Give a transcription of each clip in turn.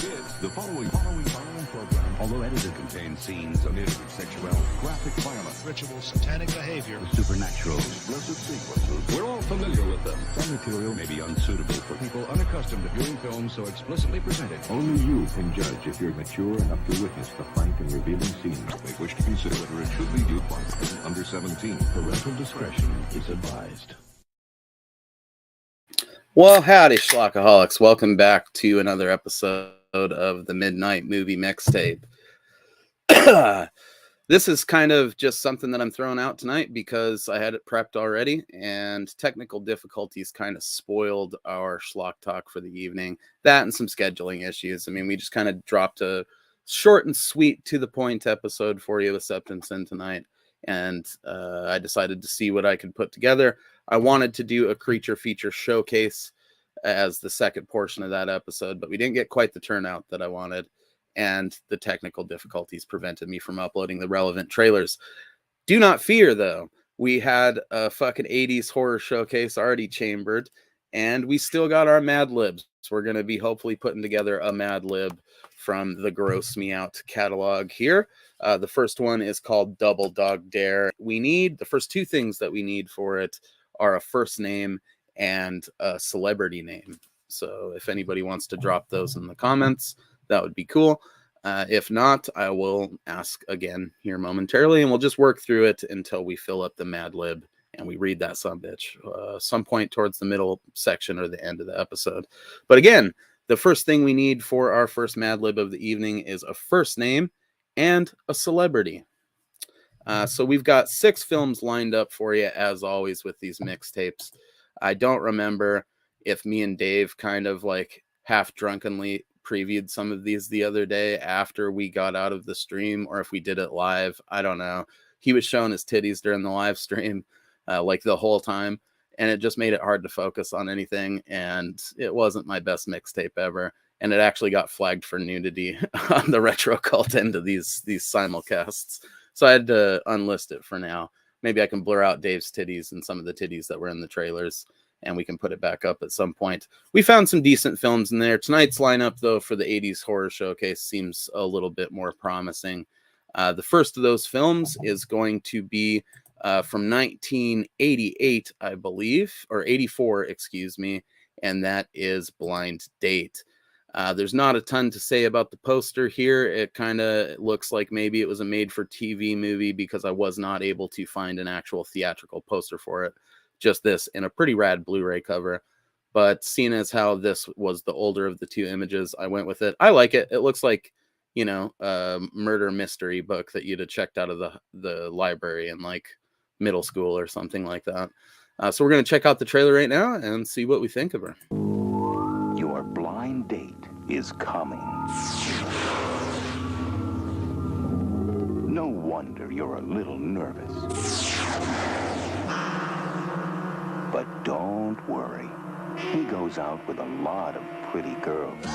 The following program, although edited, contains scenes of nudity, sexuality, graphic violence, ritual, satanic behavior, the supernatural, explicit sequences. We're all familiar with them. Some material may be unsuitable for people unaccustomed to viewing films so explicitly presented. Only you can judge if you're mature enough to witness the frank and revealing scenes. They wish to consider whether it should be viewed by under 17. Parental discretion is advised. Well, howdy, Schlockaholics. Welcome back to another episode of the Midnight Movie Mixtape. This is kind of just something that I'm throwing out tonight because I had it prepped already, and technical difficulties kind of spoiled our schlock talk for the evening. That and some scheduling issues. I mean, we just kind of dropped a short and sweet, to the point episode for you with Septum Sin tonight, and I decided to see what I could put together. I wanted to do a creature feature showcase as the second portion of that episode, but we didn't get quite the turnout that I wanted, and the technical difficulties prevented me from uploading the relevant trailers. Do not fear, though. We had a fucking 80s horror showcase already chambered, and we still got our Mad Libs. We're going to be hopefully putting together a Mad Lib from the Gross Me Out catalog here. The first one is called Double Dog Dare. The first two things that we need for it are a first name and a celebrity name. So if anybody wants to drop those in the comments, that would be cool. If not, I will ask again here momentarily, and we'll just work through it until we fill up the Mad Lib and we read that sumbitch some point towards the middle section or the end of the episode. But again, the first thing we need for our first Mad Lib of the evening is a first name and a celebrity. So we've got 6 films lined up for you, as always, with these mixtapes. I don't remember if me and Dave kind of like half drunkenly previewed some of these the other day after we got out of the stream, or if we did it live. I don't know. He was showing his titties during the live stream like the whole time, and it just made it hard to focus on anything, and it wasn't my best mixtape ever. And it actually got flagged for nudity on the Retro Cult end of these simulcasts. So I had to unlist it for now. Maybe I can blur out Dave's titties and some of the titties that were in the trailers, and we can put it back up at some point. We found some decent films in there. Tonight's lineup, though, for the 80s horror showcase seems a little bit more promising. The first of those films is going to be from 1988, I believe, or 84, excuse me, and that is Blind Date. There's not a ton to say about the poster here. It kind of looks like maybe it was a made-for-TV movie because I was not able to find an actual theatrical poster for it. Just this in a pretty rad Blu-ray cover. But seeing as how this was the older of the two images, I went with it. I like it. It looks like, you know, a murder mystery book that you'd have checked out of the library in like middle school or something like that. So we're going to check out the trailer right now and see what we think of her. Your blind date is coming. No wonder you're a little nervous. But don't worry. He goes out with a lot of pretty girls.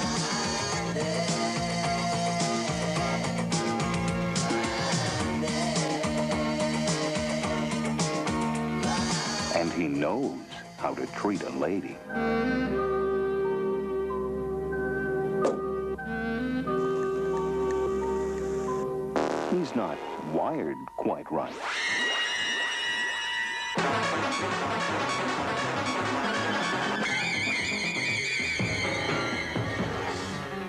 And he knows how to treat a lady. He's not wired quite right.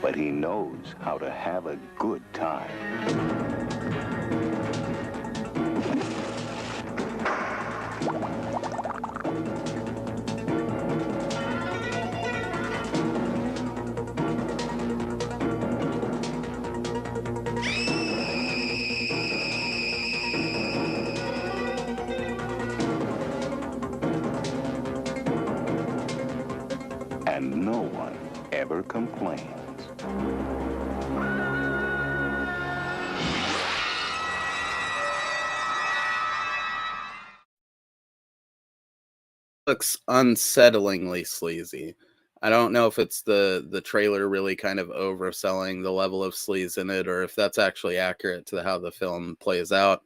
But he knows how to have a good time. And no one ever complains. Looks unsettlingly sleazy. I don't know if it's the trailer really kind of overselling the level of sleaze in it, or if that's actually accurate to how the film plays out.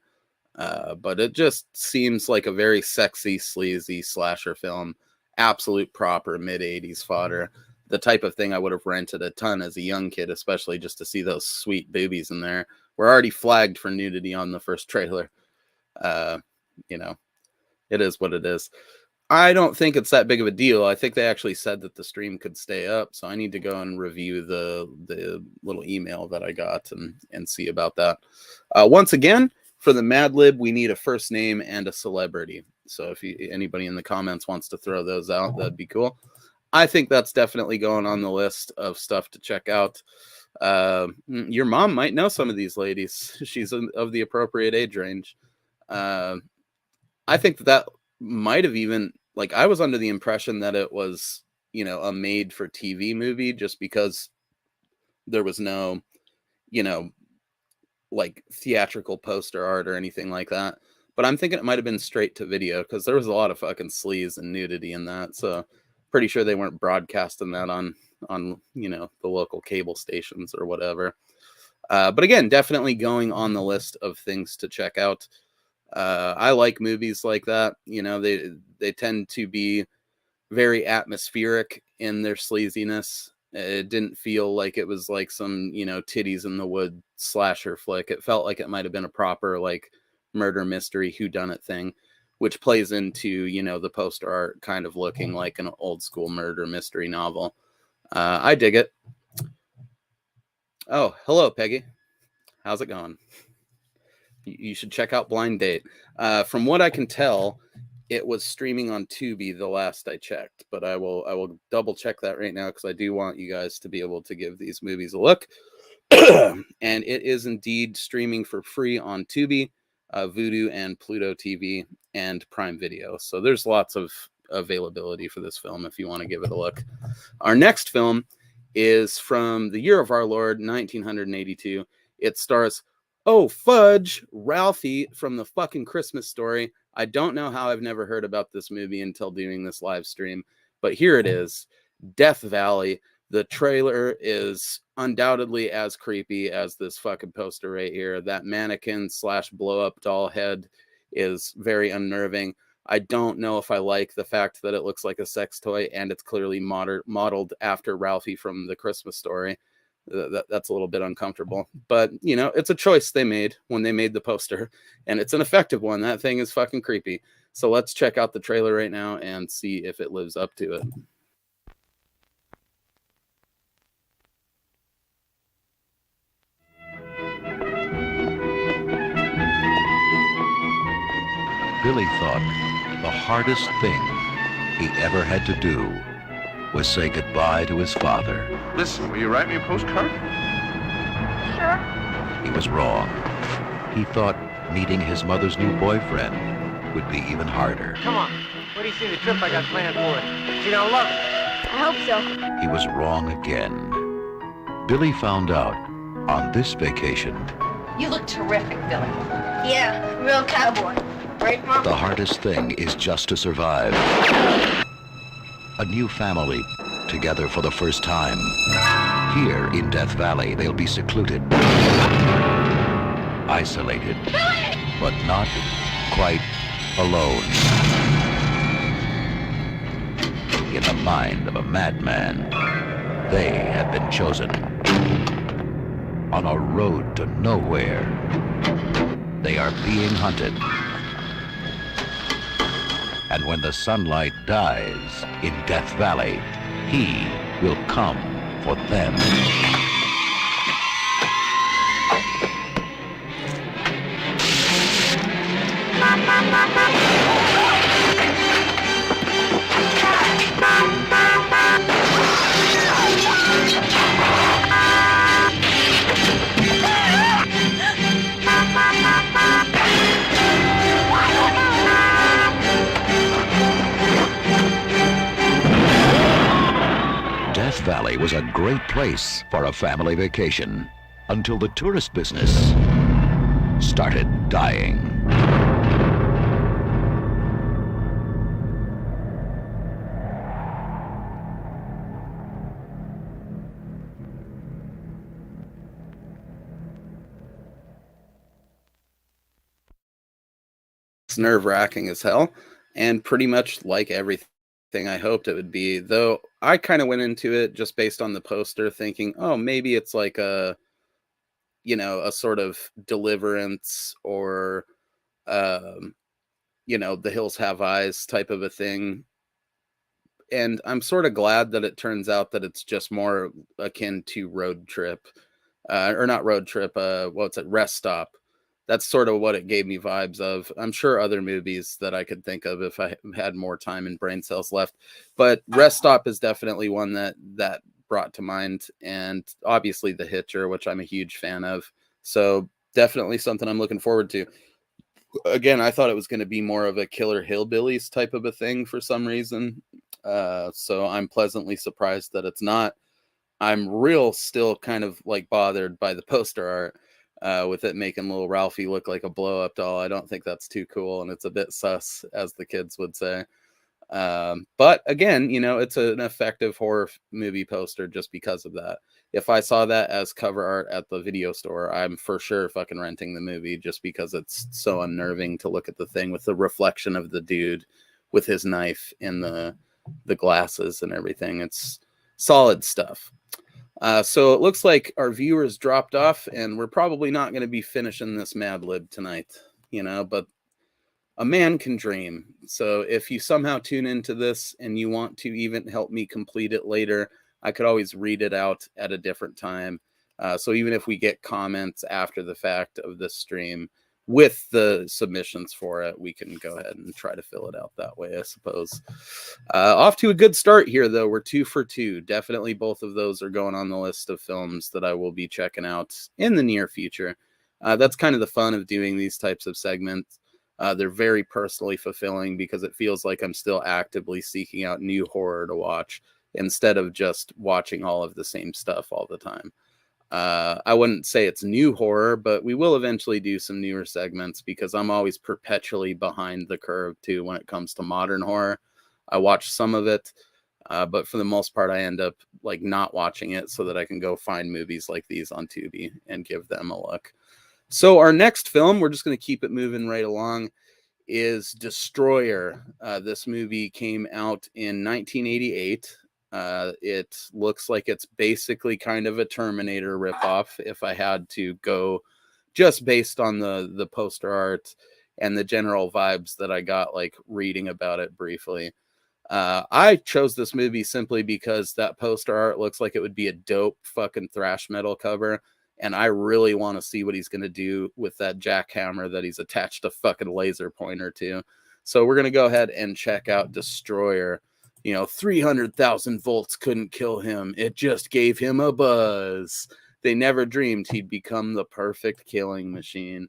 But it just seems like a very sexy, sleazy slasher film. Absolute proper mid-80s fodder. the type of thing I would have rented a ton as a young kid, especially just to see those sweet boobies in there. We're already flagged for nudity on the first trailer. You know, it is what it is. I don't think it's that big of a deal. I think they actually said that the stream could stay up, so I need to go and review the little email that I got and see about that. Once again, for the Mad Lib, we need a first name and a celebrity. So if anybody in the comments wants to throw those out, that'd be cool. I think that's definitely going on the list of stuff to check out. Your mom might know some of these ladies. She's of the appropriate age range. I think that might have even, like, I was under the impression that it was, you know, a made for TV movie just because there was no, you know, like theatrical poster art or anything like that. But I'm thinking it might have been straight to video because there was a lot of fucking sleaze and nudity in that. So pretty sure they weren't broadcasting that on, you know, the local cable stations or whatever. But again, definitely going on the list of things to check out. I like movies like that. You know, they tend to be very atmospheric in their sleaziness. It didn't feel like it was like some, you know, titties in the wood slasher flick. It felt like it might have been a proper like murder mystery whodunit thing, which plays into, you know, the poster art kind of looking like an old school murder mystery novel. I dig it. Oh, hello, Peggy. How's it going? You should check out Blind Date. From what I can tell, it was streaming on Tubi the last I checked, but I will double check that right now because I do want you guys to be able to give these movies a look. And it is indeed streaming for free on Tubi, Vudu, and Pluto TV, and Prime Video. So there's lots of availability for this film if you want to give it a look. Our next film is from the year of our Lord, 1982. It stars, oh fudge, Ralphie from the fucking Christmas Story. I don't know how I've never heard about this movie until doing this live stream, but here it is, Death Valley. The trailer is undoubtedly as creepy as this fucking poster right here. That mannequin / blow up doll head is very unnerving. I don't know if I like the fact that it looks like a sex toy and it's clearly modeled after Ralphie from the Christmas Story. That's a little bit uncomfortable, but you know, it's a choice they made when they made the poster, and it's an effective one. That thing is fucking creepy. So let's check out the trailer right now and see if it lives up to it. Billy thought the hardest thing he ever had to do was say goodbye to his father. Listen, will you write me a postcard? Sure. He was wrong. He thought meeting his mother's new boyfriend would be even harder. Come on. What do you see the trip I got planned for it? She don't love it. I hope so. He was wrong again. Billy found out on this vacation You look terrific, Billy. Yeah, real cowboy. Right, Mom? the hardest thing is just to survive. A new family, together for the first time. Here in Death Valley, they'll be secluded, isolated, but not quite alone. In the mind of a madman, they have been chosen. On a road to nowhere, they are being hunted. And when the sunlight dies in Death Valley, he will come for them. Death Valley was a great place for a family vacation until the tourist business started dying. It's nerve-wracking as hell, and pretty much like everything everything I hoped it would be, though I kind of went into it just based on the poster thinking, oh, maybe it's like a, you know, a sort of Deliverance or, you know, The Hills Have Eyes type of a thing. And I'm sort of glad that it turns out that it's just more akin to Road Trip, or not Road Trip, what's it, Rest Stop. That's sort of what it gave me vibes of. I'm sure other movies that I could think of if I had more time and brain cells left, but Rest Stop is definitely one that brought to mind, and obviously The Hitcher, which I'm a huge fan of. So definitely something I'm looking forward to. Again, I thought it was going to be more of a Killer Hillbillies type of a thing for some reason. So I'm pleasantly surprised that it's not. I'm still kind of like bothered by the poster art, with it making little Ralphie look like a blow up doll. I don't think that's too cool, and it's a bit sus, as the kids would say. But again, you know, it's an effective horror movie poster just because of that. If I saw that as cover art at the video store, I'm for sure fucking renting the movie, just because it's so unnerving to look at the thing with the reflection of the dude with his knife in the glasses and everything. It's solid stuff. So it looks like our viewers dropped off, and we're probably not going to be finishing this Mad Lib tonight, you know, but a man can dream. So if you somehow tune into this and you want to even help me complete it later, I could always read it out at a different time. So even if we get comments after the fact of this stream with the submissions for it, we can go ahead and try to fill it out that way, I suppose. Off to a good start here, though. We're 2 for 2. Definitely both of those are going on the list of films that I will be checking out in the near future. That's kind of the fun of doing these types of segments. They're very personally fulfilling because it feels like I'm still actively seeking out new horror to watch instead of just watching all of the same stuff all the time. I wouldn't say it's new horror, but we will eventually do some newer segments because I'm always perpetually behind the curve too when it comes to modern horror. I watch some of it, but for the most part, I end up like not watching it so that I can go find movies like these on Tubi and give them a look. So our next film, we're just going to keep it moving right along, is Destroyer. This movie came out in 1988. It looks like it's basically kind of a Terminator ripoff, if I had to go just based on the poster art and the general vibes that I got, like reading about it briefly. I chose this movie simply because that poster art looks like it would be a dope fucking thrash metal cover. And I really want to see what he's going to do with that jackhammer that he's attached a fucking laser pointer to. So we're going to go ahead and check out Destroyer. You know, 300,000 volts couldn't kill him. It just gave him a buzz. They never dreamed he'd become the perfect killing machine.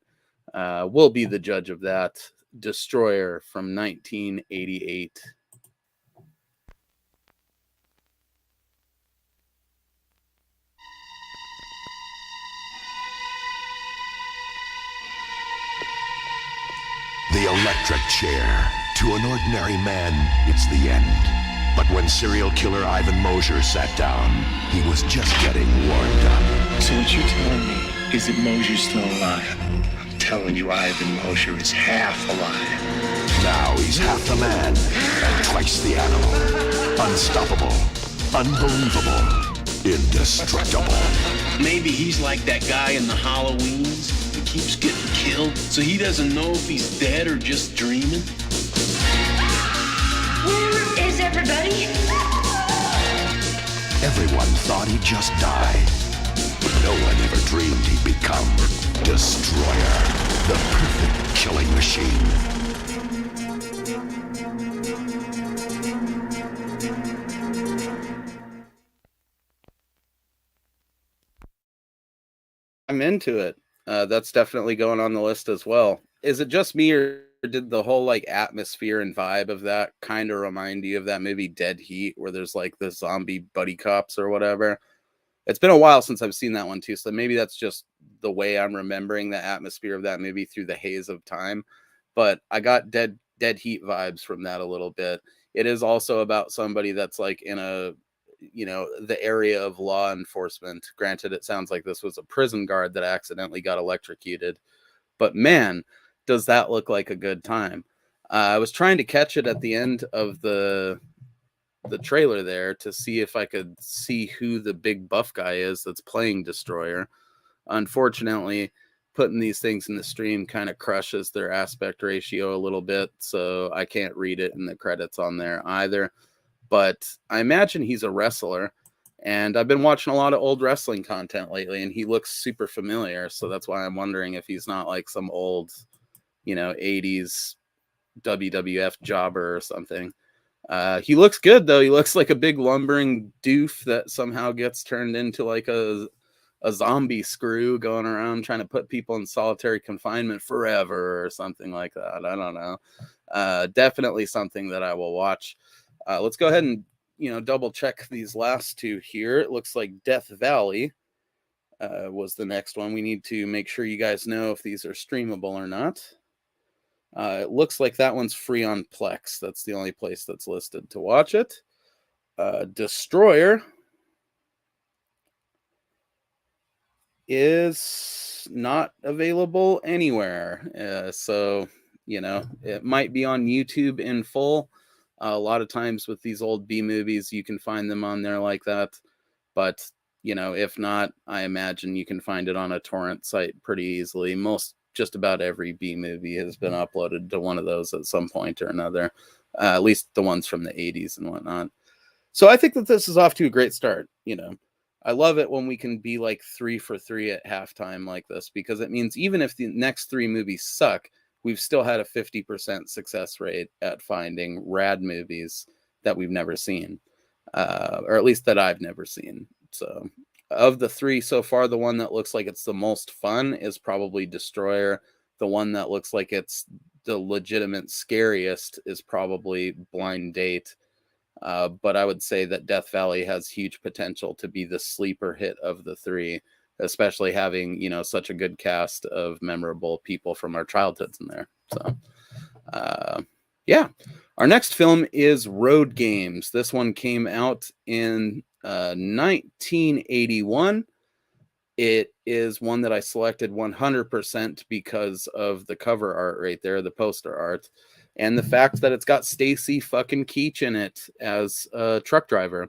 We'll be the judge of that. Destroyer from 1988. The electric chair. To an ordinary man, it's the end. But when serial killer Ivan Mosier sat down, he was just getting warmed up. So what you're telling me is that Mosier's still alive? I'm telling you, Ivan Mosier is half alive. Now he's half the man and twice the animal. Unstoppable, unbelievable, indestructible. Maybe he's like that guy in the Halloweens who keeps getting killed, so he doesn't know if he's dead or just dreaming. Where is everybody? Everyone thought he'd just die, but no one ever dreamed he'd become Destroyer, the perfect killing machine. I'm into it. That's definitely going on the list as well. Is it just me, or did the whole like atmosphere and vibe of that kind of remind you of that movie Dead Heat, where there's like the zombie buddy cops or whatever? It's been a while since I've seen that one too, so maybe that's just the way I'm remembering the atmosphere of that movie through the haze of time. But I got Dead Heat vibes from that a little bit. It is also about somebody that's like in a, you know, the area of law enforcement. Granted, it sounds like this was a prison guard that accidentally got electrocuted, but man, does that look like a good time. I was trying to catch it at the end of the the trailer there to see if I could see who the big buff guy is that's playing Destroyer. Unfortunately, putting these things in the stream kind of crushes their aspect ratio a little bit, so I can't read it in the credits on there either. But I imagine he's a wrestler, and I've been watching a lot of old wrestling content lately, and he looks super familiar, so that's why I'm wondering if he's not like some old, 80s WWF jobber or something. He looks good, though. He looks like a big lumbering doof that somehow gets turned into like a zombie screw going around trying to put people in solitary confinement forever or something like that. I don't know. Definitely something that I will watch. Let's go ahead and, double check these last two here. It looks like Death Valley was the next one. We need to make sure you guys know if these are streamable or not. It looks like that one's free on Plex. That's the only place that's listed to watch it. Destroyer is not available anywhere. So, it might be on YouTube in full. A lot of times with these old B movies, you can find them on there like that. But, if not, I imagine you can find it on a torrent site pretty easily. Just about every B movie has been uploaded to one of those at some point or another, at least the ones from the 80s and whatnot. So I think that this is off to a great start. I love it when we can be like 3 for 3 at halftime like this, because it means even if the next 3 movies suck, we've still had a 50% success rate at finding rad movies that we've never seen, or at least that I've never seen. So of the 3 so far, the one that looks like it's the most fun is probably Destroyer. The one that looks like it's the legitimate scariest is probably Blind Date. But I would say that Death Valley has huge potential to be the sleeper hit of the 3, especially having, such a good cast of memorable people from our childhoods in there. So, yeah. Our next film is Road Games. This one came out in 1981. It is one that I selected 100% because of the cover art right there, the poster art, and the fact that it's got Stacy fucking Keach in it as a truck driver.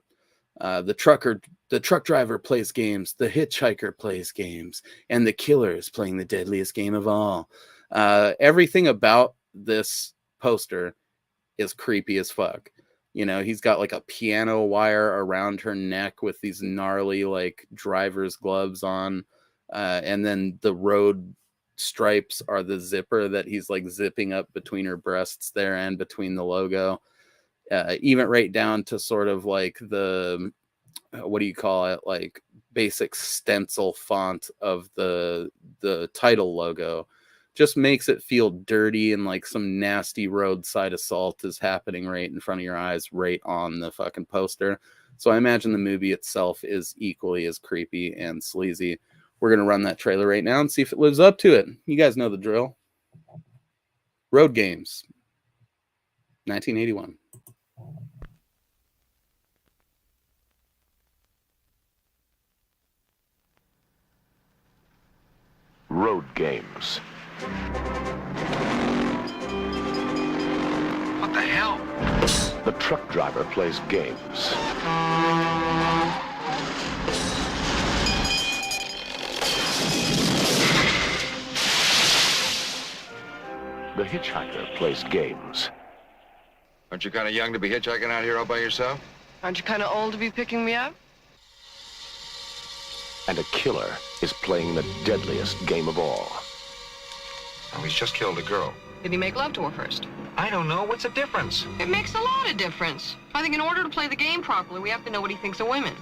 The truck driver plays games, the hitchhiker plays games, and the killer is playing the deadliest game of all. Everything about this poster is creepy as fuck. He's got like a piano wire around her neck with these gnarly like driver's gloves on, and then the road stripes are the zipper that he's like zipping up between her breasts there and between the logo, even right down to sort of like the what do you call it, like basic stencil font of the title logo. Just makes it feel dirty, and like some nasty roadside assault is happening right in front of your eyes, right on the fucking poster. So I imagine the movie itself is equally as creepy and sleazy. We're going to run that trailer right now and see if it lives up to it. You guys know the drill. Road Games, 1981. Road Games. What the hell? The truck driver plays games. The hitchhiker plays games. Aren't you kind of young to be hitchhiking out here all by yourself? Aren't you kind of old to be picking me up? And a killer is playing the deadliest game of all. Oh, he's just killed a girl. Did he make love to her first? I don't know. What's the difference? It makes a lot of difference. I think in order to play the game properly, we have to know what he thinks of women.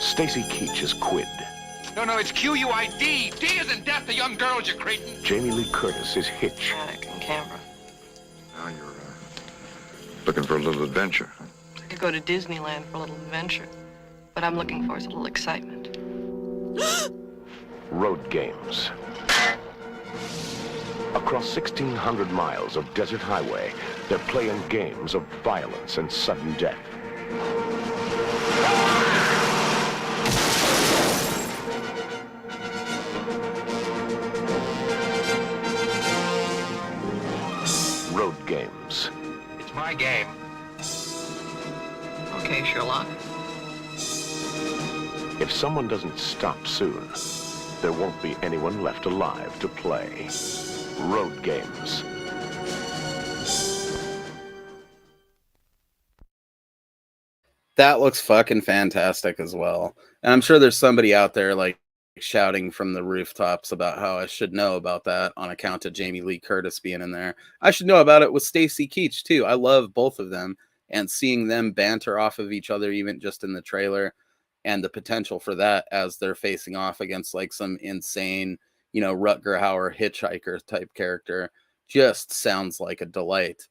Stacy Keach is Quid. No, it's Q-U-I-D. D is in death to young girls, you cretin. Jamie Lee Curtis is Hitch. Attic in Canberra. Now you're looking for a little adventure. I could go to Disneyland for a little adventure, but I'm looking for is a little excitement. Road games. Across 1,600 miles of desert highway, they're playing games of violence and sudden death. Road games. It's my game. Okay, Sherlock. If someone doesn't stop soon, there won't be anyone left alive to play. Road games. That looks fucking fantastic as well. And I'm sure there's somebody out there like shouting from the rooftops about how I should know about that on account of Jamie Lee Curtis being in there. I should know about it with Stacy Keach too. I love both of them, and seeing them banter off of each other even just in the trailer, and the potential for that as they're facing off against like some insane, you know, Rutger Hauer hitchhiker type character, just sounds like a delight.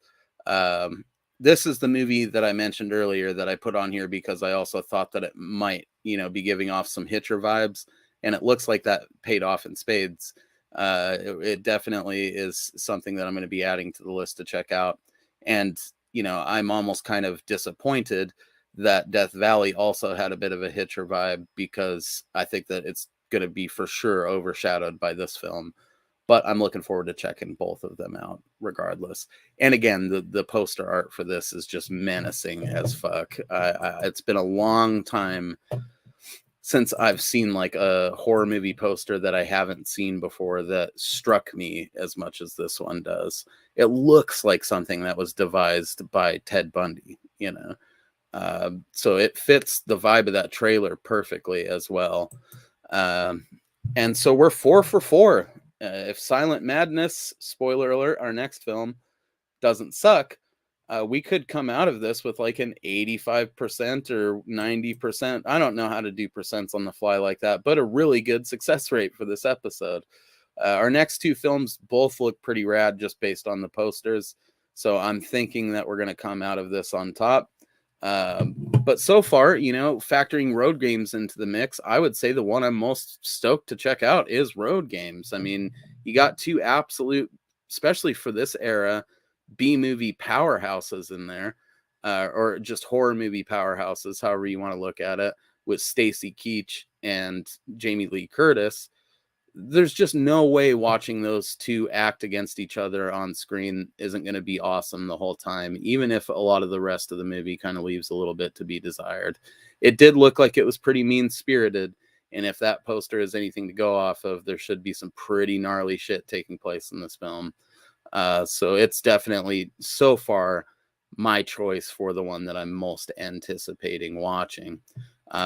This is the movie that I mentioned earlier that I put on here because I also thought that it might, you know, be giving off some Hitcher vibes, and it looks like that paid off in spades. It definitely is something that I'm going to be adding to the list to check out. And, you know, I'm almost kind of disappointed that Death Valley also had a bit of a Hitcher vibe, because I think that it's going to be for sure overshadowed by this film. But I'm looking forward to checking both of them out regardless. And again, the poster art for this is just menacing as fuck. It's been a long time since I've seen like a horror movie poster that I haven't seen before that struck me as much as this one does. It looks like something that was devised by Ted Bundy, you know. So it fits the vibe of that trailer perfectly as well. And so we're 4 for 4. If Silent Madness, spoiler alert, our next film, doesn't suck, we could come out of this with like an 85% or 90%. I don't know how to do percents on the fly like that, but a really good success rate for this episode. Our next two films both look pretty rad just based on the posters. So I'm thinking that we're going to come out of this on top. But so far, you know, factoring Road Games into the mix, I would say the one I'm most stoked to check out is Road Games. I mean, you got two absolute, especially for this era, B-movie powerhouses in there, or just horror movie powerhouses, however you want to look at it, with Stacy Keach and Jamie Lee Curtis. There's just no way watching those two act against each other on screen isn't going to be awesome the whole time, even if a lot of the rest of the movie kind of leaves a little bit to be desired. It did look like it was pretty mean-spirited, and if that poster is anything to go off of, there should be some pretty gnarly shit taking place in this film. So it's definitely, so far, my choice for the one that I'm most anticipating watching.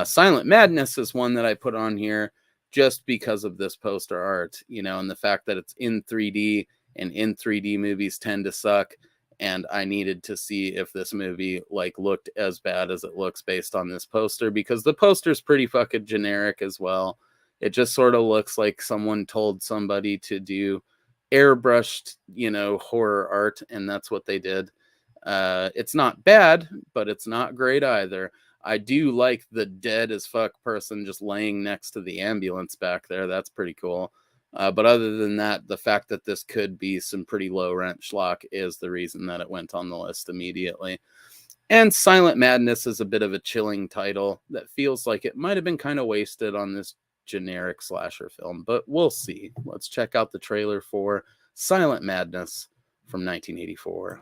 Silent Madness is one that I put on here just because of this poster art, you know, and the fact that it's in 3D, and in 3D movies tend to suck. And I needed to see if this movie like looked as bad as it looks based on this poster, because the poster's pretty fucking generic as well. It just sort of looks like someone told somebody to do airbrushed, you know, horror art, and that's what they did. It's not bad, but it's not great either. I do like the dead as fuck person just laying next to the ambulance back there. That's pretty cool. But other than that, the fact that this could be some pretty low rent schlock is the reason that it went on the list immediately. And Silent Madness is a bit of a chilling title that feels like it might have been kind of wasted on this generic slasher film, but we'll see. Let's check out the trailer for Silent Madness from 1984.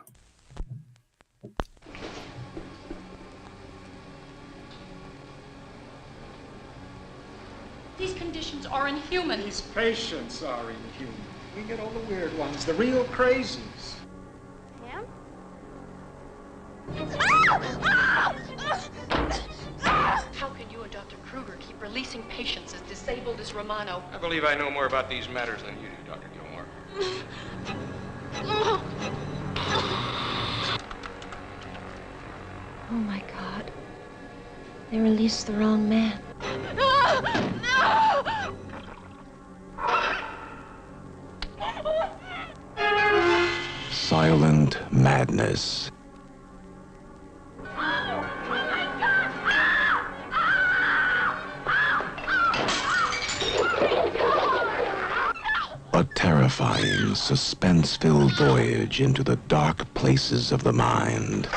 These conditions are inhuman. These patients are inhuman. We get all the weird ones, the real crazies. Pam? How can you and Dr. Kruger keep releasing patients as disabled as Romano? I believe I know more about these matters than you do, Dr. Gilmore. Oh my God. They released the wrong man. Silent Madness. terrifying, suspense-filled voyage into the dark places of the mind.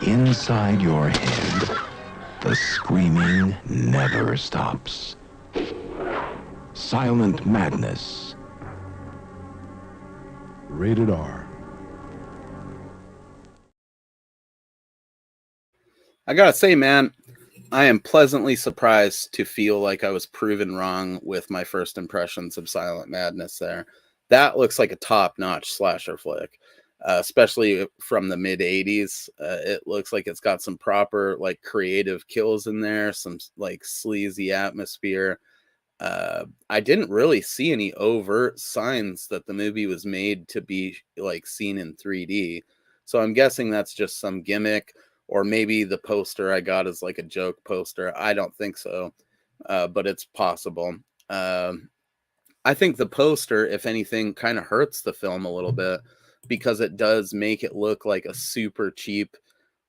Inside your head, the screaming never stops. Silent Madness. Rated R. I gotta say, man, I am pleasantly surprised to feel like I was proven wrong with my first impressions of Silent Madness there. That looks like a top-notch slasher flick, especially from the mid-80s. It looks like it's got some proper, like, creative kills in there, some, like, sleazy atmosphere. I didn't really see any overt signs that the movie was made to be, like, seen in 3D. So I'm guessing that's just some gimmick. Or maybe the poster I got is like a joke poster. I don't think so, but it's possible. I think the poster, if anything, kind of hurts the film a little bit because it does make it look like a super cheap,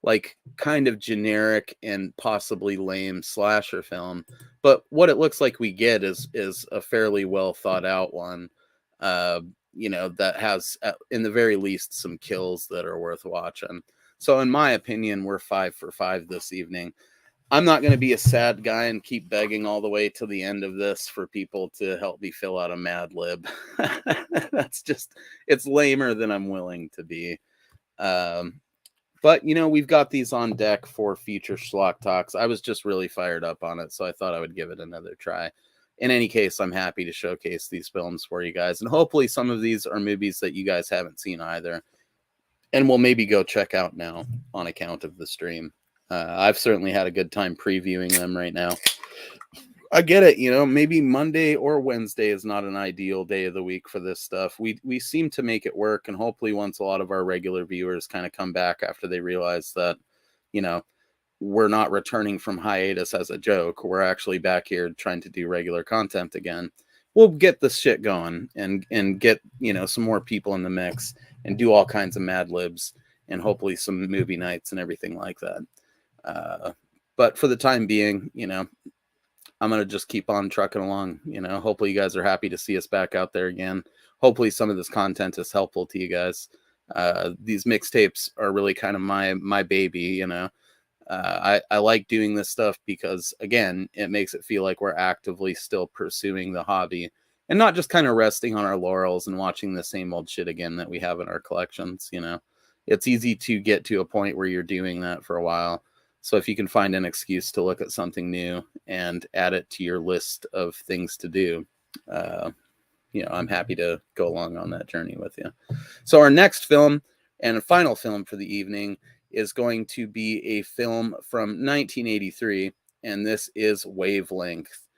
like kind of generic and possibly lame slasher film. But what it looks like we get is a fairly well thought out one, that has, in the very least, some kills that are worth watching. So in my opinion, we're 5 for 5 this evening. I'm not going to be a sad guy and keep begging all the way to the end of this for people to help me fill out a Mad Lib. That's just, it's lamer than I'm willing to be. But, we've got these on deck for future Schlock Talks. I was just really fired up on it, so I thought I would give it another try. In any case, I'm happy to showcase these films for you guys. And hopefully some of these are movies that you guys haven't seen either. And we'll maybe go check out now on account of the stream. I've certainly had a good time previewing them right now. I get it, maybe Monday or Wednesday is not an ideal day of the week for this stuff. We seem to make it work, and hopefully once a lot of our regular viewers kind of come back after they realize that, we're not returning from hiatus as a joke. We're actually back here trying to do regular content again. We'll get this shit going and get, some more people in the mix and do all kinds of Mad Libs and hopefully some movie nights and everything like that. But for the time being, I'm going to just keep on trucking along. Hopefully you guys are happy to see us back out there again. Hopefully some of this content is helpful to you guys. These mixtapes are really kind of my baby, I like doing this stuff because, again, it makes it feel like we're actively still pursuing the hobby and not just kind of resting on our laurels and watching the same old shit again that we have in our collections. It's easy to get to a point where you're doing that for a while. So if you can find an excuse to look at something new and add it to your list of things to do, I'm happy to go along on that journey with you. So our next film and final film for the evening is going to be a film from 1983, and this is Wavelength.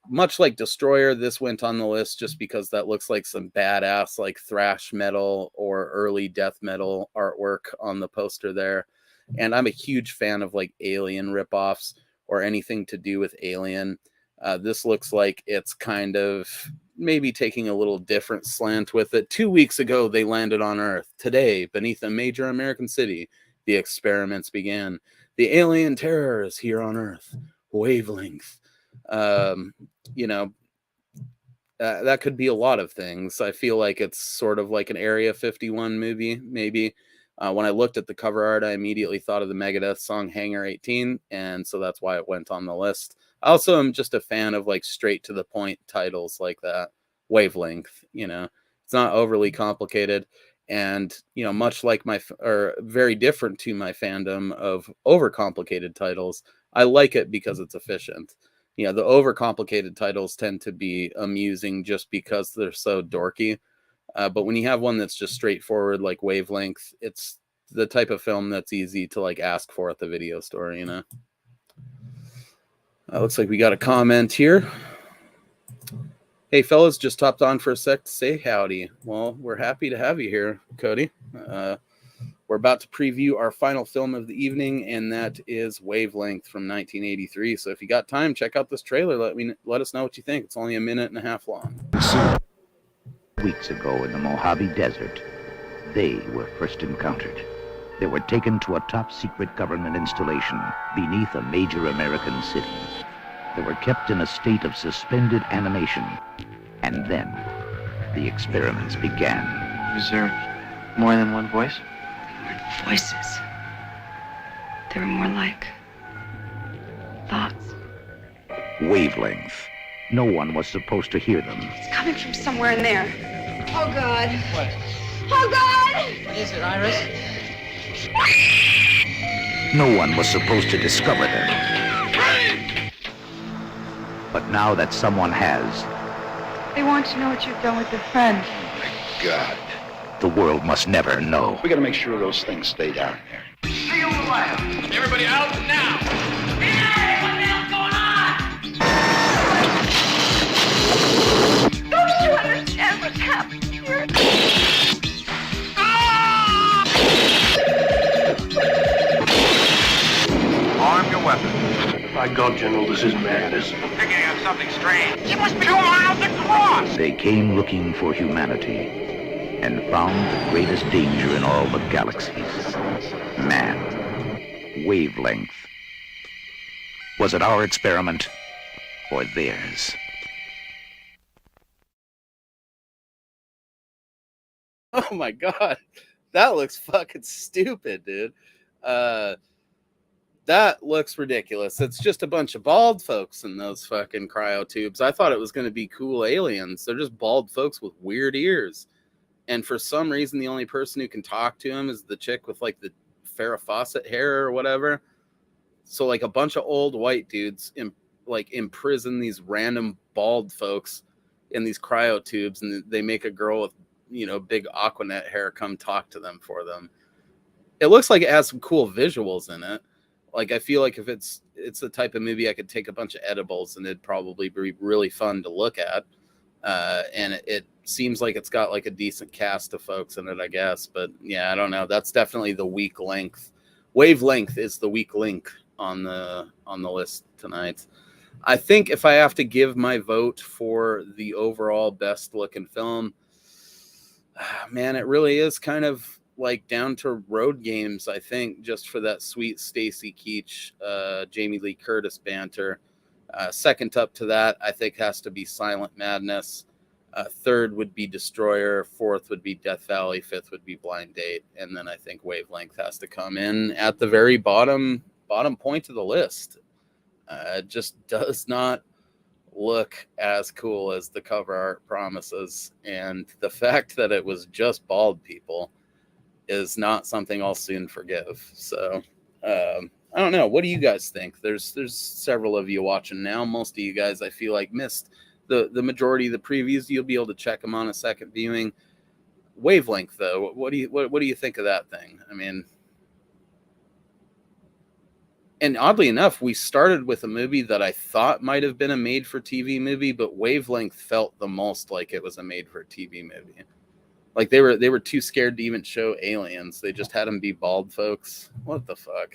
Much like Destroyer, this went on the list just because that looks like some badass like thrash metal or early death metal artwork on the poster there. And I'm a huge fan of like Alien ripoffs or anything to do with Alien. This looks like it's kind of maybe taking a little different slant with it. 2 weeks ago, they landed on Earth. Today, beneath a major American city, the experiments began. The alien terror is here on Earth. Wavelength. That could be a lot of things. I feel like it's sort of like an Area 51 movie, maybe. When I looked at the cover art, I immediately thought of the Megadeth song Hangar 18, and so that's why it went on the list. I also am just a fan of like straight to the point titles like that. Wavelength, it's not overly complicated, and much like very different to my fandom of overcomplicated titles, I like it because it's efficient. The overcomplicated titles tend to be amusing just because they're so dorky. But when you have one that's just straightforward, like Wavelength, it's the type of film that's easy to like ask for at the video store, Looks like we got a comment here. Hey, fellas, just hopped on for a sec to say howdy. Well, we're happy to have you here, Cody. We're about to preview our final film of the evening, and that is Wavelength from 1983. So if you got time, check out this trailer. Let us know what you think. It's only a minute and a half long. Weeks ago in the Mojave Desert, they were first encountered. They were taken to a top-secret government installation beneath a major American city. They were kept in a state of suspended animation. And then, the experiments began. Was there more than one voice? Voices. They were more like thoughts. Wavelength. No one was supposed to hear them. It's coming from somewhere in there. Oh, God. What? Oh, God! What is it, Iris? No one was supposed to discover them. But now that someone has, They want to know what you've done with your friend. God. the world must never know. We gotta make sure those things stay down there. Everybody out now! Hey, what the hell's going on? Don't you understand what's happening here? Arm your weapon. By God, General, this is madness. I'm picking up something strange. You must be 2 miles across! They came looking for humanity and found the greatest danger in all the galaxies. Man. Wavelength. Was it our experiment or theirs? Oh my God. That looks fucking stupid, dude. That looks ridiculous. It's just a bunch of bald folks in those fucking cryotubes. I thought it was going to be cool aliens. They're just bald folks with weird ears. And for some reason, the only person who can talk to him is the chick with like the Farrah Fawcett hair or whatever. So like a bunch of old white dudes imprison these random bald folks in these cryotubes, and they make a girl with, big Aquanet hair come talk to them for them. It looks like it has some cool visuals in it. Like, I feel like if it's the type of movie I could take a bunch of edibles and it'd probably be really fun to look at. And it seems like it's got like a decent cast of folks in it, I guess. But yeah, I don't know. That's definitely the weak length. Wavelength is the weak link on the list tonight. I think if I have to give my vote for the overall best looking film, man, it really is kind of like down to Road Games, I think, just for that sweet Stacy Keach, Jamie Lee Curtis banter. Second up to that, I think, has to be Silent Madness. Third would be Destroyer. Fourth would be Death Valley. Fifth would be Blind Date. And then I think Wavelength has to come in at the very bottom point of the list. It just does not look as cool as the cover art promises. And the fact that it was just bald people is not something I'll soon forgive. So I don't know. What do you guys think? There's several of you watching now. Most of you guys, I feel like, missed the majority of the previews. You'll be able to check them on a second viewing. Wavelength, though, what do you think of that thing? I mean, and oddly enough, we started with a movie that I thought might have been a made-for-TV movie, but Wavelength felt the most like it was a made-for-TV movie. Like they were too scared to even show aliens. They just had them be bald folks. What the fuck?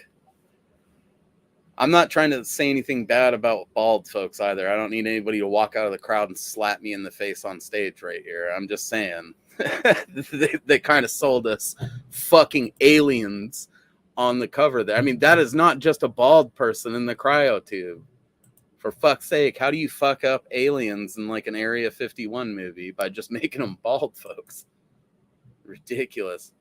I'm not trying to say anything bad about bald folks either. I don't need anybody to walk out of the crowd and slap me in the face on stage right here. I'm just saying they kind of sold us fucking aliens on the cover there. I mean, that is not just a bald person in the cryotube. For fuck's sake, how do you fuck up aliens in like an Area 51 movie by just making them bald folks? Ridiculous.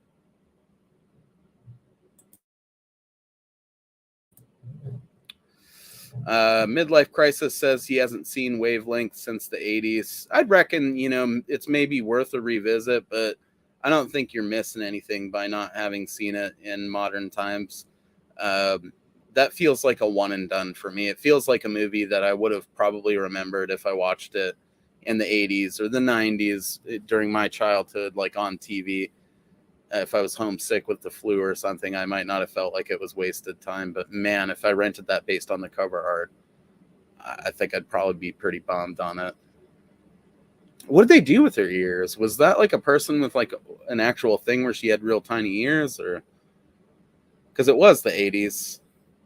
Midlife Crisis says he hasn't seen Wavelength since the 80s. I'd reckon, it's maybe worth a revisit, but I don't think you're missing anything by not having seen it in modern times. That feels like a one and done for me. It feels like a movie that I would have probably remembered if I watched it in the 80s or the 90s during my childhood, like on TV. If I was homesick with the flu or something, I might not have felt like it was wasted time. But man, if I rented that based on the cover art, I think I'd probably be pretty bummed on it. What did they do with her ears? Was that like a person with like an actual thing where she had real tiny ears? Or because it was the 80s.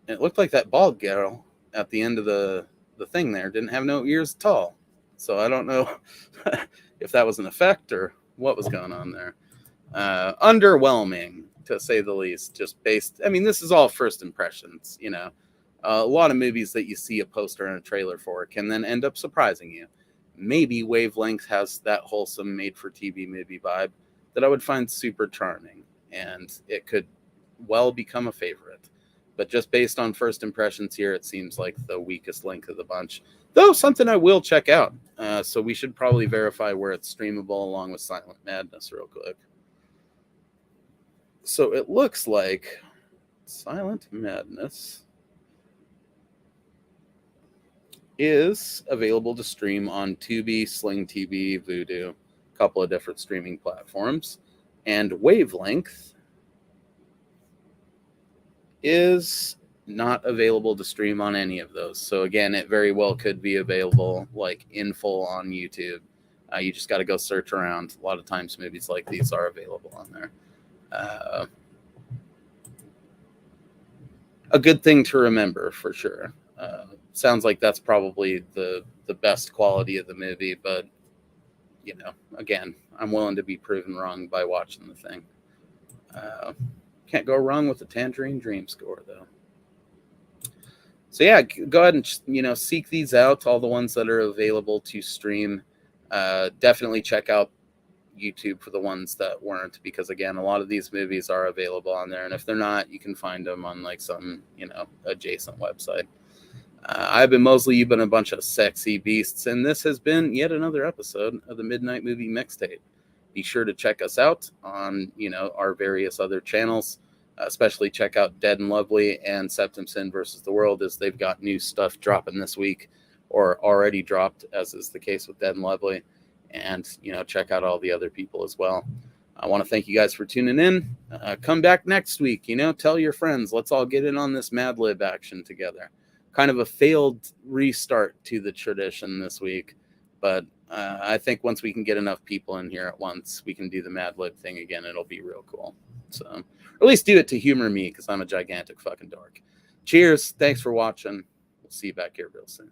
It looked like that bald girl at the end of the thing there didn't have no ears at all. So I don't know if that was an effect or what was going on there. Underwhelming, to say the least, just based, I mean, this is all first impressions, you know. A lot of movies that you see a poster and a trailer for can then end up surprising you. Maybe Wavelength has that wholesome made-for-TV movie vibe that I would find super charming, and it could well become a favorite. But just based on first impressions here, it seems like the weakest link of the bunch. Though something I will check out. So we should probably verify where it's streamable along with Silent Madness real quick. So it looks like Silent Madness is available to stream on Tubi, Sling TV, Vudu, a couple of different streaming platforms. And Wavelength is not available to stream on any of those. So again, it very well could be available like in full on YouTube. You just got to go search around. A lot of times movies like these are available on there. A good thing to remember for sure. Sounds like that's probably the best quality of the movie, but you know, again, I'm willing to be proven wrong by watching the thing. Can't go wrong with the Tangerine Dream score, though. So yeah, go ahead and, you know, seek these out, all the ones that are available to stream. Definitely check out YouTube for the ones that weren't, because again, a lot of these movies are available on there, and if they're not, you can find them on like some, you know, adjacent website. I've been Mosley, you've been a bunch of sexy beasts, and this has been yet another episode of the Midnight Movie Mixtape. Be sure to check us out on, you know, our various other channels. Especially check out Dead and Lovely and Septum Sin versus the World, as they've got new stuff dropping this week, or already dropped, as is the case with Dead and Lovely. And, you know, check out all the other people as well. I want to thank you guys for tuning in. Come back next week, you know, tell your friends. Let's all get in on this Mad Lib action together. Kind of a failed restart to the tradition this week, but I think once we can get enough people in here at once, we can do the Mad Lib thing again. It'll be real cool. So, or at least do it to humor me, because I'm a gigantic fucking dork. Cheers. Thanks for watching. We'll see you back here real soon.